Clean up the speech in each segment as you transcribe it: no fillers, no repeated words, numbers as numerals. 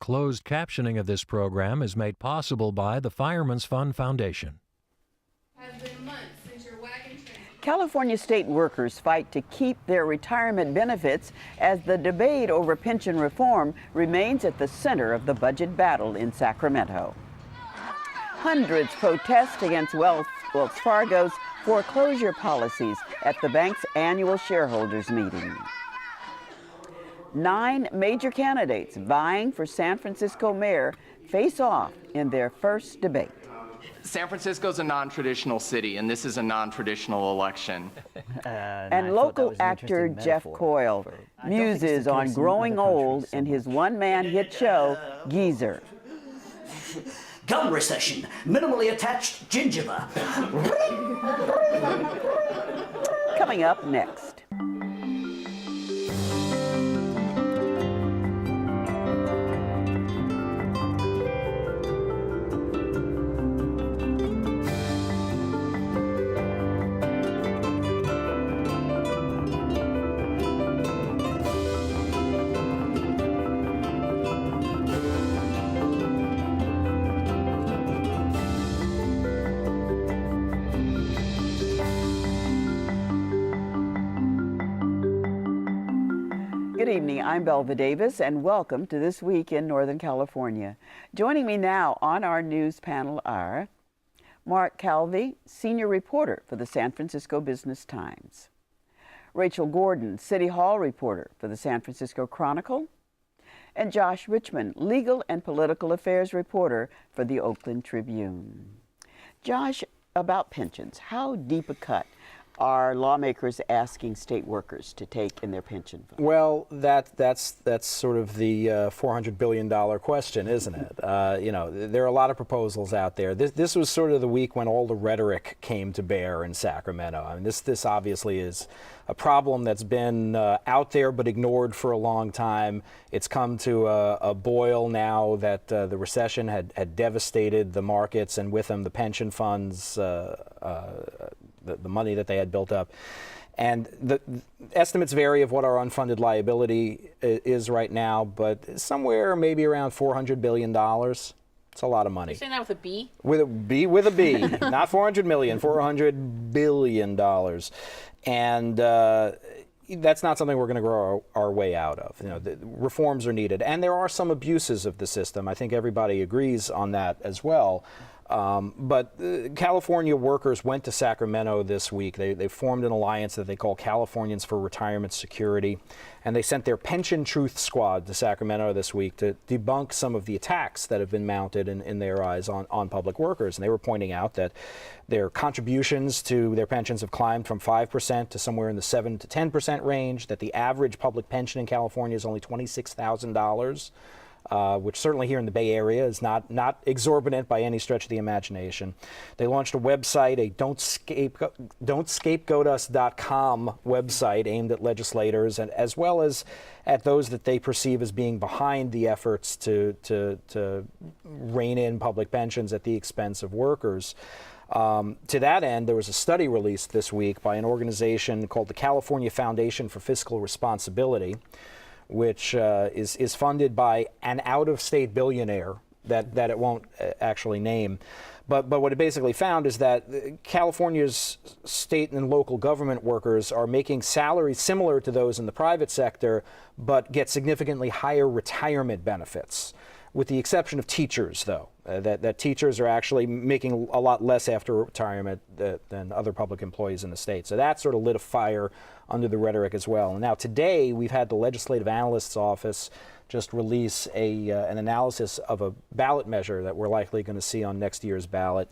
Closed captioning of this program is made possible by the Fireman's Fund Foundation. Has been months since your wagon train. California state workers fight to keep their retirement benefits as the debate over pension reform remains at the center of the budget battle in Sacramento. Hundreds protest against Wells Fargo's foreclosure policies at the bank's annual shareholders meeting. 9 major candidates vying for San Francisco mayor face off in their first debate. San Francisco's a non-traditional city, and this is a non-traditional election. And local actor Jeff Hoyle muses on growing old in his one-man hit show, Geezer. Gum recession, minimally attached gingiva. Coming up next. Good evening, I'm Belva Davis, and welcome to This Week in Northern California. Joining me now on our news panel are Mark Calvi, senior reporter for the San Francisco Business Times; Rachel Gordon, City Hall reporter for the San Francisco Chronicle; and Josh Richmond, legal and political affairs reporter for the Oakland Tribune. Josh, about pensions, how deep a cut are lawmakers asking state workers to take in their pension fund? Well, that's sort of the $400 billion question, isn't it? There are a lot of proposals out there. This was sort of the week when all the rhetoric came to bear in Sacramento. I mean, this obviously is a problem that's been out there but ignored for a long time. It's come to a boil now that the recession had devastated the markets, and with them the pension funds, the money that they had built up. And the estimates vary of what our unfunded liability is right now, but somewhere maybe around $400 billion. It's a lot of money. You're saying that with a B? With a B, not 400 million, $400 billion. And that's not something we're going to grow our way out of. The reforms are needed. And there are some abuses of the system. I think everybody agrees on that as well. But California workers went to Sacramento this week. They formed an alliance that they call Californians for Retirement Security, and they sent their Pension Truth Squad to Sacramento this week to debunk some of the attacks that have been mounted in their eyes on public workers. And they were pointing out that their contributions to their pensions have climbed from 5% to somewhere in the 7 to 10% range, that the average public pension in California is only $26,000. Which certainly here in the Bay Area is not exorbitant by any stretch of the imagination. They launched a website, a don'tscapegoatus.com website aimed at legislators and as well as at those that they perceive as being behind the efforts to rein in public pensions at the expense of workers. To that end, there was a study released this week by an organization called the California Foundation for Fiscal Responsibility, which is funded by an out-of-state billionaire that it won't actually name. But what it basically found is that California's state and local government workers are making salaries similar to those in the private sector, but get significantly higher retirement benefits, with the exception of teachers, though. That teachers are actually making a lot less after retirement than other public employees in the state. So that sort of lit a fire under the rhetoric as well. And now today we've had the Legislative Analyst's Office just release an analysis of a ballot measure that we're likely going to see on next year's ballot,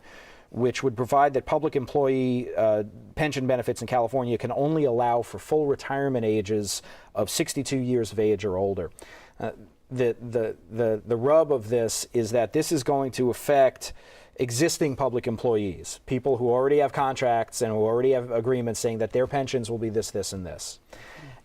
which would provide that public employee pension benefits in California can only allow for full retirement ages of 62 years of age or older. The rub of this is that this is going to affect existing public employees, people who already have contracts and who already have agreements saying that their pensions will be this, this, and this.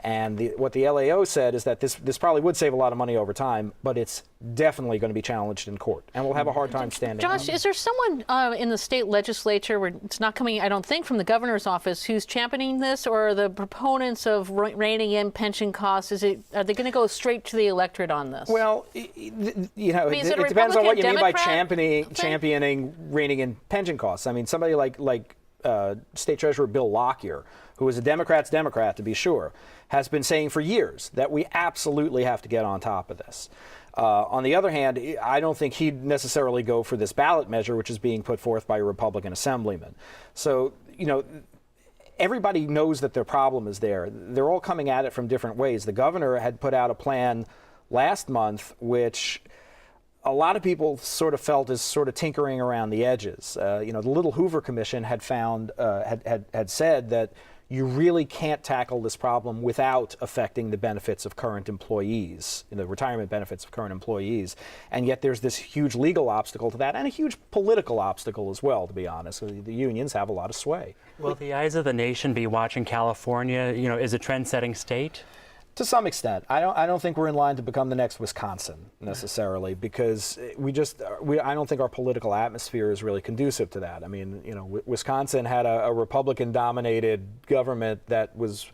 And what the LAO said is that this probably would save a lot of money over time, but it's definitely going to be challenged in court, and we'll have a hard time standing. Josh, is there someone in the state legislature, where it's not coming, I don't think, from the governor's office, who's championing this, or are the proponents of reining in pension costs? Are they going to go straight to the electorate on this? Well, you know, it depends on what you mean by championing reining in pension costs. I mean, somebody like State Treasurer Bill Lockyer, who is a Democrat's Democrat, to be sure, has been saying for years that we absolutely have to get on top of this. On the other hand, I don't think he'd necessarily go for this ballot measure, which is being put forth by a Republican assemblyman. So, you know, everybody knows that their problem is there. They're all coming at it from different ways. The governor had put out a plan last month, which a lot of people sort of felt is sort of tinkering around the edges. You know, the Little Hoover Commission had found, had said that you really can't tackle this problem without affecting the benefits of current employees, the retirement benefits of current employees. And yet there's this huge legal obstacle to that, and a huge political obstacle as well, to be honest. The unions have a lot of sway. Will the eyes of the nation be watching California, you know, as a trend-setting state? To some extent. I don't think we're in line to become the next Wisconsin necessarily, because I don't think our political atmosphere is really conducive to that. I mean, you know, Wisconsin had a Republican-dominated government that was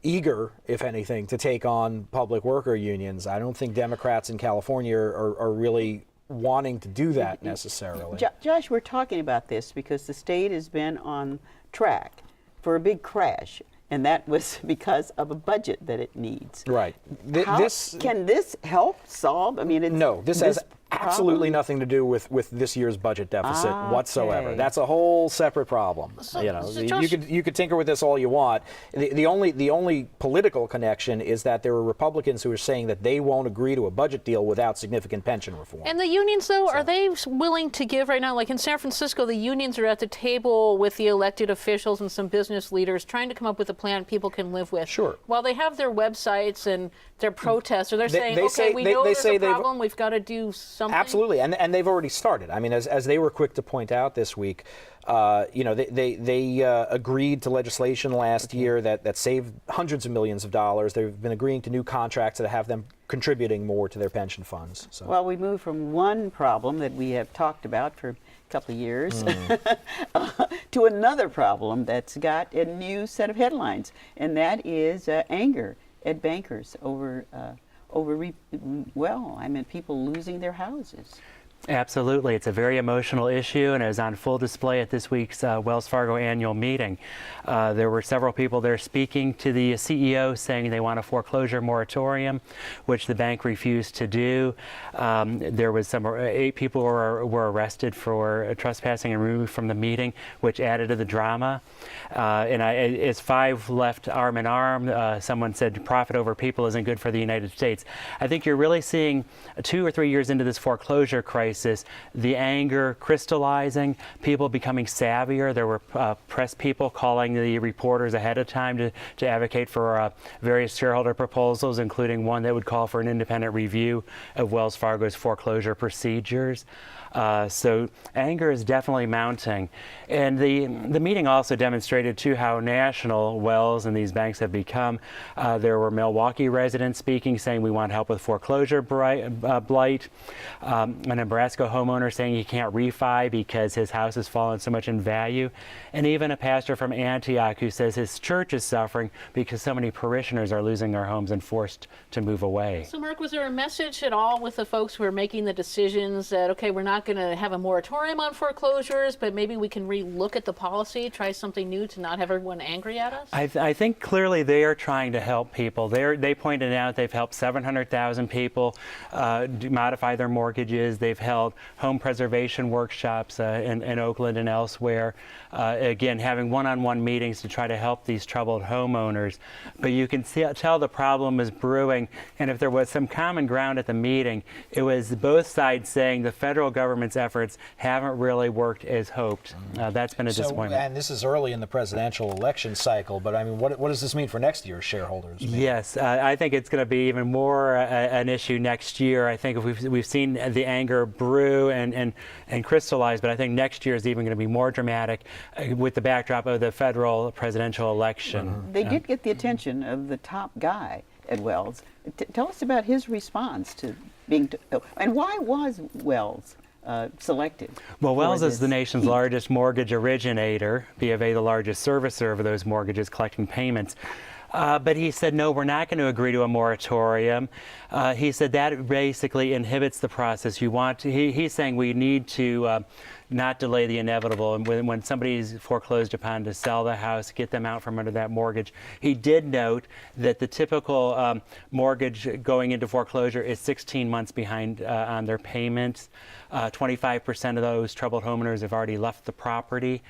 eager, if anything, to take on public worker unions. I don't think Democrats in California are really wanting to do that necessarily. Josh, we're talking about this because the state has been on track for a big crash. And that was because of a budget that it needs. Right. Can this help solve? I mean, no. This has absolutely nothing to do with this year's budget deficit whatsoever. That's a whole separate problem. So, you know, Josh, you could tinker with this all you want. The only political connection is that there are Republicans who are saying that they won't agree to a budget deal without significant pension reform. And the unions, though, are they willing to give right now? Like in San Francisco, the unions are at the table with the elected officials and some business leaders trying to come up with a plan people can live with. Sure. While they have their websites and their protests, or they're saying, we know they there's say a problem, we've got to do something. Absolutely, and they've already started. I mean, as they were quick to point out this week, you know, they agreed to legislation last year that saved hundreds of millions of dollars. They've been agreeing to new contracts that have them contributing more to their pension funds. So. Well, we moved from one problem that we have talked about for a couple of years to another problem that's got a new set of headlines, and that is anger at bankers over people losing their houses. Absolutely. It's a very emotional issue, and it was on full display at this week's Wells Fargo annual meeting. There were several people there speaking to the CEO saying they want a foreclosure moratorium, which the bank refused to do. There was 8 people were arrested for trespassing and removed from the meeting, which added to the drama. As 5 left arm in arm, someone said profit over people isn't good for the United States. I think you're really seeing 2 or 3 years into this foreclosure crisis, the anger crystallizing, people becoming savvier. There were press people calling the reporters ahead of time to advocate for various shareholder proposals, including one that would call for an independent review of Wells Fargo's foreclosure procedures. So anger is definitely mounting. And the meeting also demonstrated, too, how national Wells and these banks have become. There were Milwaukee residents speaking, saying we want help with foreclosure blight. A Nebraska homeowner saying he can't refi because his house has fallen so much in value. And even a pastor from Antioch who says his church is suffering because so many parishioners are losing their homes and forced to move away. So, Mark, was there a message at all with the folks who are making the decisions that, okay, we're not going to have a moratorium on foreclosures, but maybe we can re-look at the policy, try something new to not have everyone angry at us? I think clearly they are trying to help people. They pointed out they've helped 700,000 people modify their mortgages. They've held home preservation workshops in Oakland and elsewhere. Again, having one-on-one meetings to try to help these troubled homeowners. But you can tell the problem is brewing, and if there was some common ground at the meeting, it was both sides saying the federal government's efforts haven't really worked as hoped. That's been a disappointment. And this is early in the presidential election cycle, but I mean, what does this mean for next year's shareholders? Yes, I think it's going to be even more an issue next year. I think if we've seen the anger brew and crystallize, but I think next year is even going to be more dramatic with the backdrop of the federal presidential election. They did get the attention of the top guy at Wells. Tell us about his response to being, and why was Wells selected? Well, Wells for is the this nation's heat? largest mortgage originator, B of A the largest servicer of those mortgages, collecting payments. But he said, no, we're not going to agree to a moratorium. He said that basically inhibits the process. He's saying we need to not delay the inevitable. And when somebody's foreclosed upon, to sell the house, get them out from under that mortgage. He did note that the typical mortgage going into foreclosure is 16 months behind on their payments. 25% of those troubled homeowners have already left the property.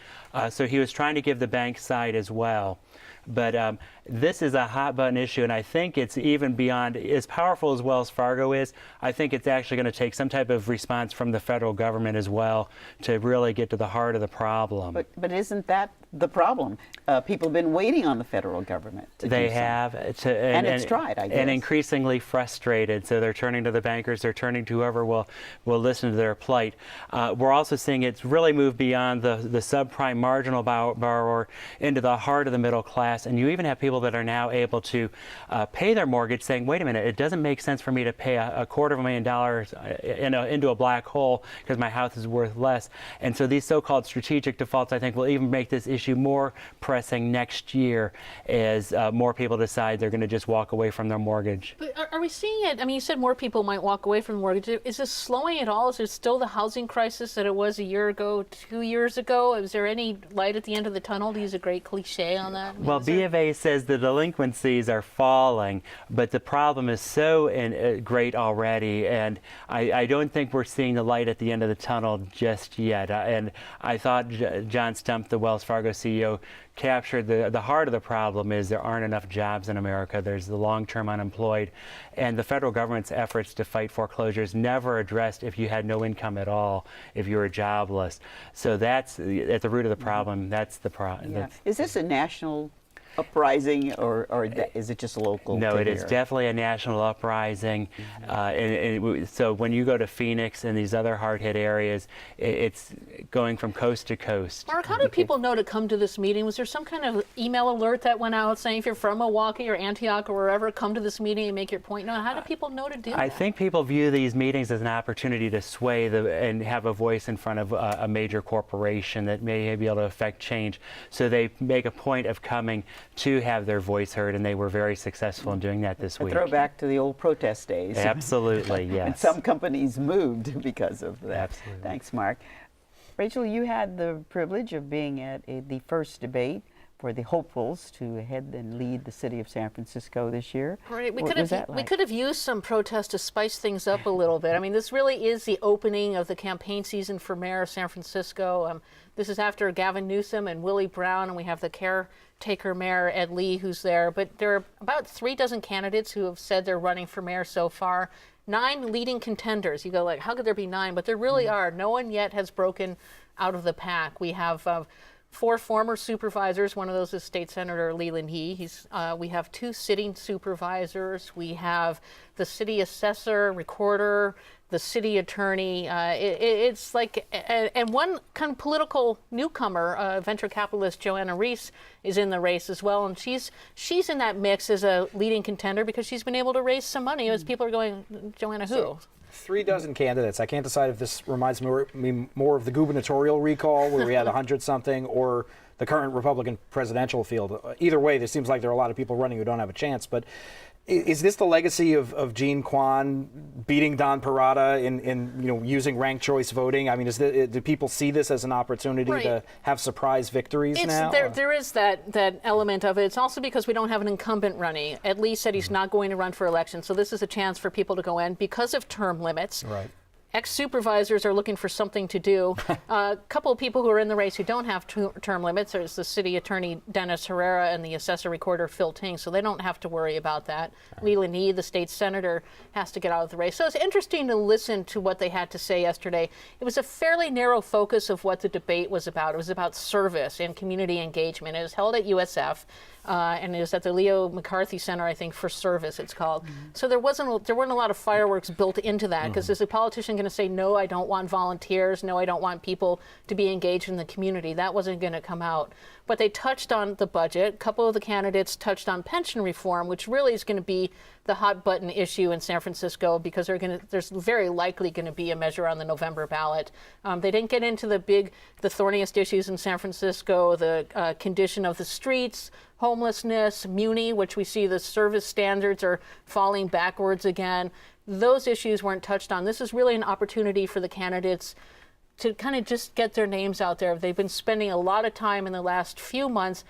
So he was trying to give the bank side as well. But this is a hot button issue, and I think it's even beyond, as powerful as Wells Fargo is, I think it's actually going to take some type of response from the federal government as well to really get to the heart of the problem. But isn't that the problem? People have been waiting on the federal government to They do have. something. And it's tried, I guess. And increasingly frustrated, so they're turning to the bankers, they're turning to whoever will listen to their plight. We're also seeing it's really moved beyond the subprime marginal borrower into the heart of the middle class, and you even have people that are now able to pay their mortgage saying, wait a minute, it doesn't make sense for me to pay a $250,000 into a black hole because my house is worth less. And so these so-called strategic defaults, I think, will even make this issue more pressing next year as more people decide they're going to just walk away from their mortgage. But are we seeing it? I mean, you said more people might walk away from the mortgage. Is this slowing at all? Is it still the housing crisis that it was a year ago, 2 years ago? Is there any light at the end of the tunnel, to use a great cliche on that? I mean, Well, B of A says the delinquencies are falling, but the problem is so great already, and I don't think we're seeing the light at the end of the tunnel just yet. And I thought John Stump, the Wells Fargo CEO, captured the heart of the problem is there aren't enough jobs in America. There's the long-term unemployed, and the federal government's efforts to fight foreclosures never addressed if you had no income at all, if you were jobless. So that's at the root of the problem. That's the problem. Yeah. Is this a national uprising, or is it just local? No, to it is here? definitely a national uprising. So when you go to Phoenix and these other hard-hit areas, it's going from coast to coast. Mark, how did people know to come to this meeting? Was there some kind of email alert that went out saying if you're from Milwaukee or Antioch or wherever, come to this meeting and make your point? No, how do people know to do that? I think people view these meetings as an opportunity to sway and have a voice in front of a major corporation that may be able to affect change. So they make a point of coming to have their voice heard, and they were very successful in doing that this week. A throwback to the old protest days. Absolutely, yes. And some companies moved because of that. Absolutely. Thanks, Mark. Rachel, you had the privilege of being at the first debate for the hopefuls to head and lead the city of San Francisco this year. Right. What was that like? We could have used some protests to spice things up a little bit. I mean, this really is the opening of the campaign season for mayor of San Francisco. This is after Gavin Newsom and Willie Brown, and we have the caretaker mayor, Ed Lee, who's there. But there are about 36 candidates who have said they're running for mayor so far. 9 leading contenders. You go like, how could there be 9? But there really are. No one yet has broken out of the pack. We have 4 former supervisors. One of those is State Senator Leland Yee. We have 2 sitting supervisors. We have the city assessor, recorder, the city attorney. It's like, and one kind of political newcomer, venture capitalist Joanna Reese, is in the race as well, and she's in that mix as a leading contender because she's been able to raise some money as people are going, Joanna who? 36 candidates. I can't decide if this reminds me more of the gubernatorial recall where we had 100-something or the current Republican presidential field. Either way, there seems like there are a lot of people running who don't have a chance. But is this the legacy of Jean Quan beating Don Parada in using ranked choice voting? I mean, do people see this as an opportunity to have surprise victories now? There is that element of it. It's also because we don't have an incumbent running. Ed Lee said he's not going to run for election, so this is a chance for people to go in because of term limits. Right. Ex-supervisors are looking for something to do. A couple of people who are in the race who don't have term limits. There's the city attorney Dennis Herrera and the assessor recorder Phil Ting, so they don't have to worry about that. Leland Yee, the state senator, has to get out of the race. So it's interesting to listen to what they had to say yesterday. It was a fairly narrow focus of what the debate was about. It was about service and community engagement. It was held at USF. and it was at the Leo McCarthy Center, I think, for service it's called. So there weren't a lot of fireworks built into that, because is a politician going to say, no, I don't want volunteers, no, I don't want people to be engaged in the community? That wasn't going to come out. But they touched on the budget. A couple of the candidates touched on pension reform, which really is going to be the hot button issue in San Francisco, because there's very likely going to be a measure on the November ballot. They didn't get into the thorniest issues in San Francisco, the condition of the streets, homelessness, muni, which we see the service standards are falling backwards again. Those issues weren't touched on. This is really an opportunity for the candidates to kind of just get their names out there. They've been spending a lot of time in the last few months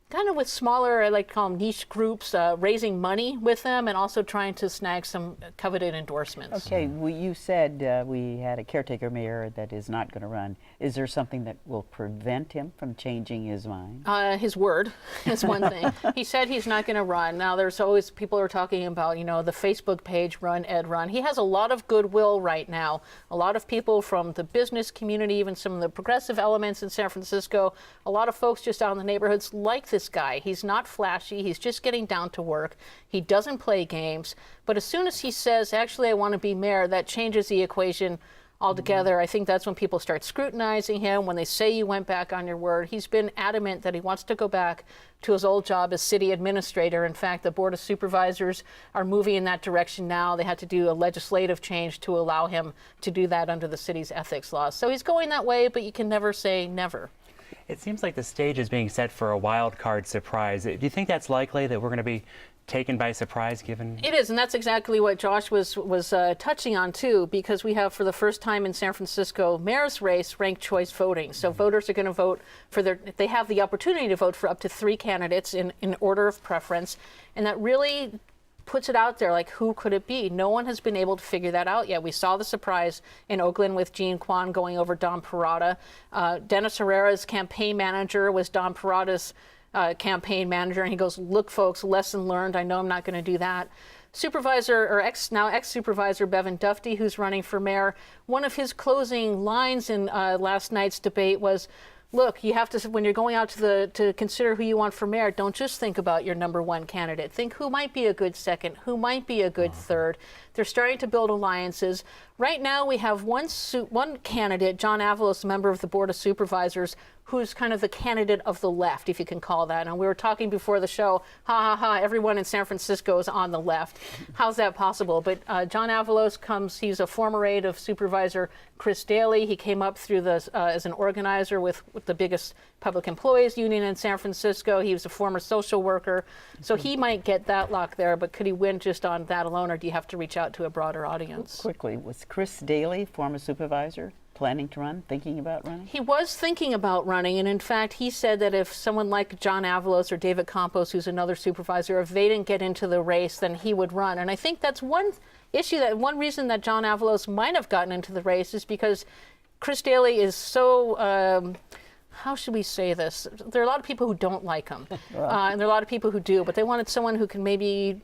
kind of with smaller, I like to call them niche groups, raising money with them and also trying to snag some coveted endorsements. Okay, well, you said we had a caretaker mayor that is not going to run. Is there something that will prevent him from changing his mind? His word is one thing. He said he's not going to run. Now, there's always people are talking about, the Facebook page, Run, Ed, Run. He has a lot of goodwill right now. A lot of people from the business community, even some of the progressive elements in San Francisco, a lot of folks just out in the neighborhoods like this guy. He's not flashy. He's just getting down to work. He doesn't play games. But as soon as he says, actually, I want to be mayor, that changes the equation altogether. I think that's when people start scrutinizing him, when they say you went back on your word. He's been adamant that he wants to go back to his old job as city administrator. In fact, the Board of Supervisors are moving in that direction now. They had to do a legislative change to allow him to do that under the city's ethics laws. So he's going that way, but you can never say never. It seems like the stage is being set for a wild card surprise. Do you think that's likely, that we're going to be taken by surprise given? It is, and that's exactly what Josh was touching on too, because we have for the first time in San Francisco mayor's race ranked choice voting. So voters are going to vote for they have the opportunity to vote for up to 3 candidates in order of preference, and that really puts it out there, like, who could it be? No one has been able to figure that out yet. We saw the surprise in Oakland with Jean Kwan going over Don Parada. Dennis Herrera's campaign manager was Don Parada's campaign manager, and he goes, look, folks, lesson learned. I know I'm not going to do that. Ex-supervisor Bevan Dufty, who's running for mayor, one of his closing lines in last night's debate was, look, you have to, when you're going out to consider who you want for mayor, don't just think about your number 1 candidate. Think who might be a good second, who might be a good third. They're starting to build alliances. Right now, we have one candidate, John Avalos, member of the Board of Supervisors, who's kind of the candidate of the left, if you can call that. And we were talking before the show, everyone in San Francisco is on the left. How's that possible? But John Avalos he's a former aide of Supervisor Chris Daley. He came up through as an organizer with the biggest public employees union in San Francisco. He was a former social worker. So he might get that lock there, but could he win just on that alone, or do you have to reach out to a broader audience? Quickly, was Chris Daley, former supervisor, planning to run, thinking about running? He was thinking about running, and in fact, he said that if someone like John Avalos or David Campos, who's another supervisor, if they didn't get into the race, then he would run. And I think that's one reason that John Avalos might have gotten into the race is because Chris Daley is so, how should we say this? There are a lot of people who don't like him, and there are a lot of people who do, but they wanted someone who can maybe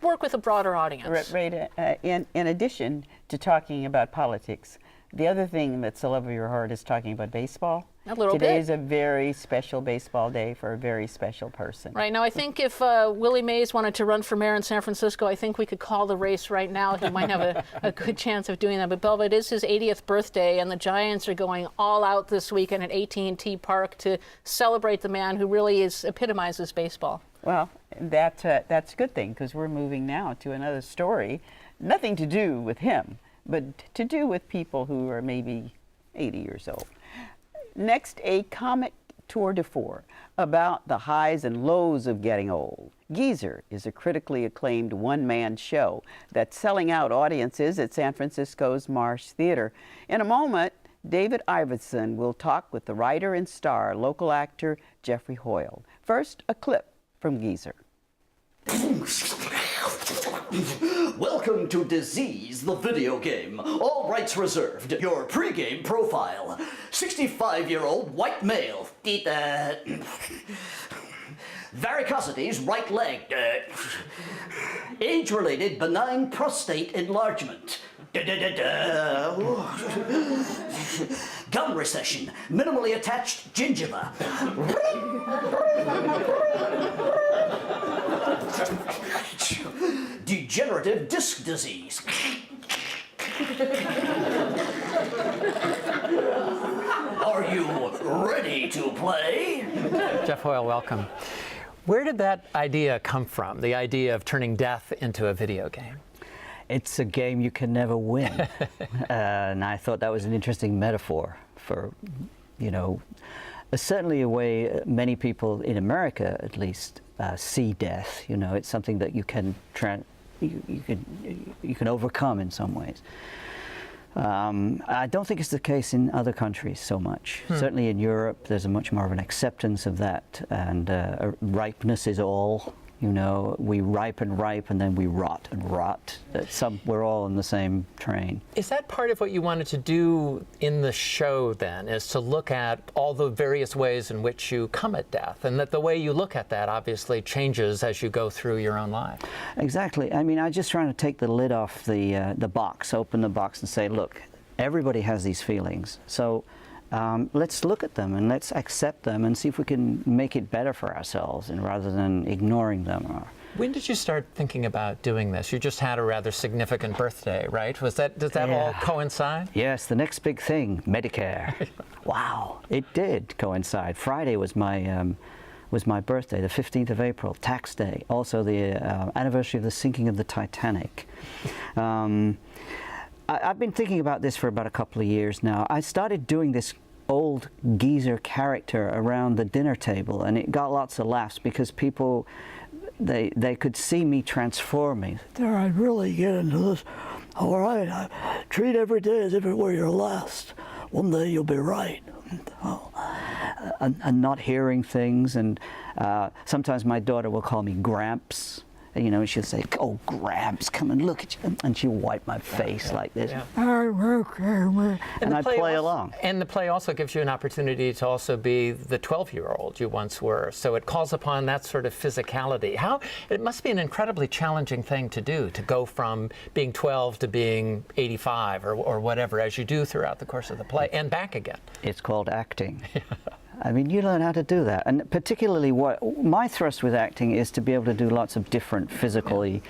work with a broader audience. Right. In addition to talking about politics, the other thing that's the love of your heart is talking about baseball. A little bit. Today is a very special baseball day for a very special person. Right. Now, I think if Willie Mays wanted to run for mayor in San Francisco, I think we could call the race right now. He might have a good chance of doing that. But, Belva, it is his 80th birthday, and the Giants are going all out this weekend at AT&T Park to celebrate the man who really epitomizes baseball. Well, that's a good thing, because we're moving now to another story. Nothing to do with him, but to do with people who are maybe 80 years old. Next, a comic tour de force about the highs and lows of getting old. Geezer is a critically acclaimed one-man show that's selling out audiences at San Francisco's Marsh Theater. In a moment, David Iverson will talk with the writer and star, local actor Jeff Hoyle. First, a clip from Geezer. Welcome to Disease, the video game. All rights reserved. Your pregame profile. 65-year-old white male. Varicosities, right leg. Age-related benign prostate enlargement. gum recession, minimally attached gingiva. Degenerative disc disease. Are you ready to play? Jeff Hoyle, welcome. Where did that idea come from, the idea of turning death into a video game? It's a game you can never win. And I thought that was an interesting metaphor for, you know, certainly a way many people in America, at least, see death. You know, it's something that you can you can overcome in some ways. I don't think it's the case in other countries so much. Certainly in Europe, there's a much more of an acceptance of that, and ripeness is all. You know, we ripe and then we rot and rot. We're all in the same train. Is that part of what you wanted to do in the show then, is to look at all the various ways in which you come at death, and that the way you look at that obviously changes as you go through your own life? Exactly. I mean, I'm just trying to take the lid off the box, open the box and say, look, everybody has these feelings. So let's look at them and let's accept them and see if we can make it better for ourselves, and rather than ignoring them. When did you start thinking about doing this? You just had a rather significant birthday, right? Does that all coincide? Yes, the next big thing, Medicare. Wow, it did coincide. Friday was my birthday, the 15th of April, tax day. Also the anniversary of the sinking of the Titanic. I've been thinking about this for about a couple of years now. I started doing this old geezer character around the dinner table, and it got lots of laughs because people, they could see me transforming. There, I'd really get into this. All right, I treat every day as if it were your last. One day you'll be right. And not hearing things, and sometimes my daughter will call me Gramps. You know, she'll say, "Oh, Gramps, come and look at you," and she'll wipe my face like this. Yeah. And I play along. And the play also gives you an opportunity to also be the 12-year-old you once were. So it calls upon that sort of physicality. It must be an incredibly challenging thing to do, to go from being 12 to being 85 or whatever, as you do throughout the course of the play, and back again. It's called acting. I mean, you learn how to do that. And particularly my thrust with acting is to be able to do lots of different physically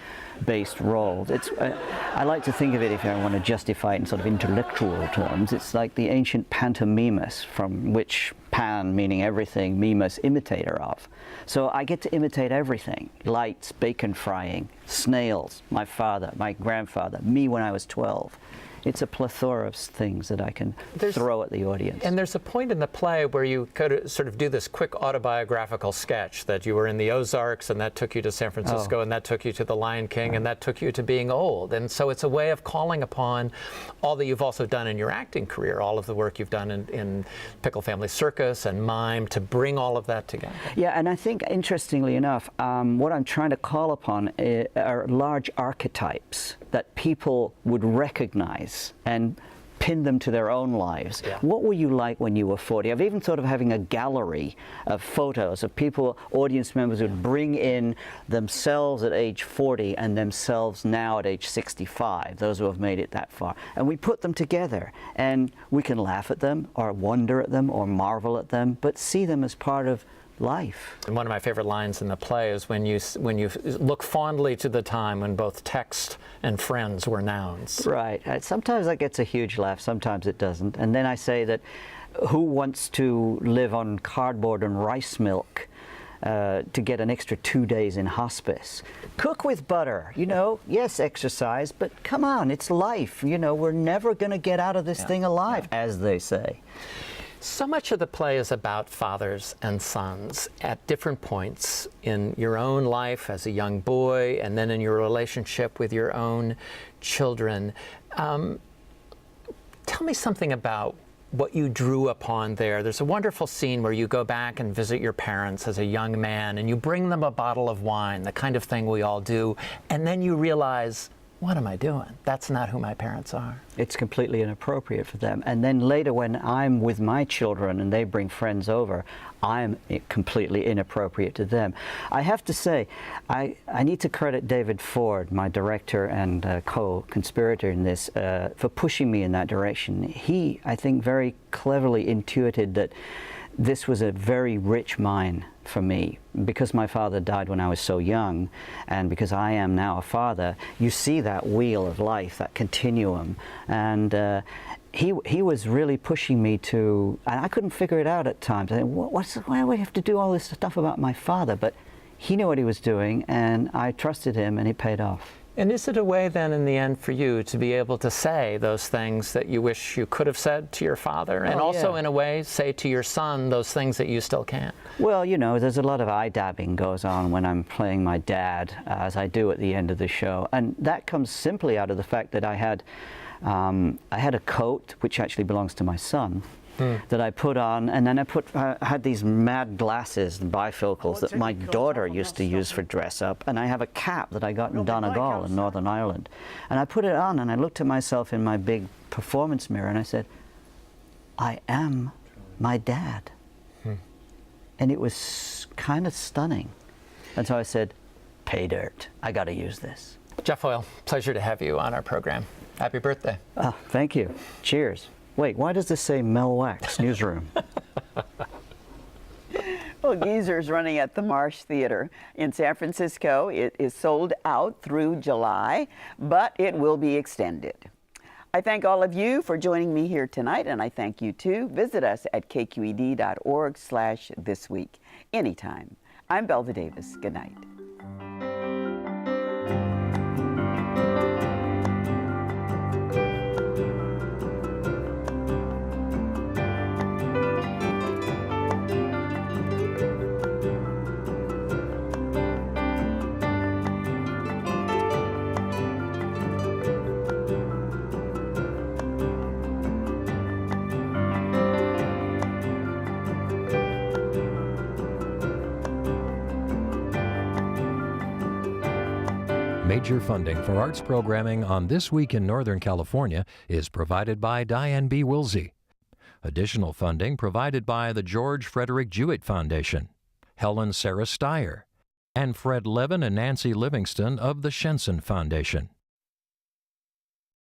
based roles. I like to think of it, if I want to justify it in sort of intellectual terms, it's like the ancient pantomimus, from which pan meaning everything, mimus imitator of. So I get to imitate everything: lights, bacon frying, snails, my father, my grandfather, me when I was 12. It's a plethora of things that I can throw at the audience. And there's a point in the play where you could sort of do this quick autobiographical sketch that you were in the Ozarks, and that took you to San Francisco, and that took you to The Lion King, and that took you to being old. And so it's a way of calling upon all that you've also done in your acting career, all of the work you've done in Pickle Family Circus and Mime, to bring all of that together. Yeah, and I think, interestingly enough, what I'm trying to call upon are large archetypes that people would recognize and pin them to their own lives. Yeah. What were you like when you were 40? I've even thought of having a gallery of photos of people, audience members, who would bring in themselves at age 40 and themselves now at age 65, those who have made it that far. And we put them together, and we can laugh at them or wonder at them or marvel at them, but see them as part of life. And one of my favorite lines in the play is when you look fondly to the time when both text and friends were nouns. Right. Sometimes that gets a huge laugh, sometimes it doesn't. And then I say that who wants to live on cardboard and rice milk to get an extra 2 days in hospice? Cook with butter, you know, yes, exercise, but come on, it's life. You know, we're never going to get out of this thing alive, as they say. So much of the play is about fathers and sons at different points in your own life as a young boy, and then in your relationship with your own children. Tell me something about what you drew upon there. There's a wonderful scene where you go back and visit your parents as a young man, and you bring them a bottle of wine, the kind of thing we all do, and then you realize what am I doing? That's not who my parents are. It's completely inappropriate for them. And then later when I'm with my children and they bring friends over, I'm completely inappropriate to them. I have to say, I need to credit David Ford, my director and co-conspirator in this, for pushing me in that direction. He, I think, very cleverly intuited that this was a very rich mine for me. Because my father died when I was so young, and because I am now a father, you see that wheel of life, that continuum. And he was really pushing me to, and I couldn't figure it out at times. I think, why do we have to do all this stuff about my father? But he knew what he was doing, and I trusted him, and it paid off. And is it a way then in the end for you to be able to say those things that you wish you could have said to your father, and also in a way say to your son those things that you still can't? Well, you know, there's a lot of eye-dabbing goes on when I'm playing my dad, as I do at the end of the show. And that comes simply out of the fact that I had a coat, which actually belongs to my son, that I put on, and then I had these mad glasses, bifocals, that my daughter used to use for dress up, and I have a cap that I got in Donegal in Northern Ireland. And I put it on, and I looked at myself in my big performance mirror, and I said, I am my dad. And it was kind of stunning. And so I said, pay dirt, I got to use this. Jeff Hoyle, pleasure to have you on our program. Happy birthday. Oh, thank you. Cheers. Wait, why does this say Mel Wax Newsroom? Well, Geezer's running at the Marsh Theater in San Francisco. It is sold out through July, but it will be extended. I thank all of you for joining me here tonight, and I thank you too. Visit us at kqed.org/thisweek anytime. I'm Belva Davis. Good night. Major funding for arts programming on This Week in Northern California is provided by Diane B. Wilsey. Additional funding provided by the George Frederick Jewett Foundation, Helen Sarah Steyer, and Fred Levin and Nancy Livingston of the Shenson Foundation.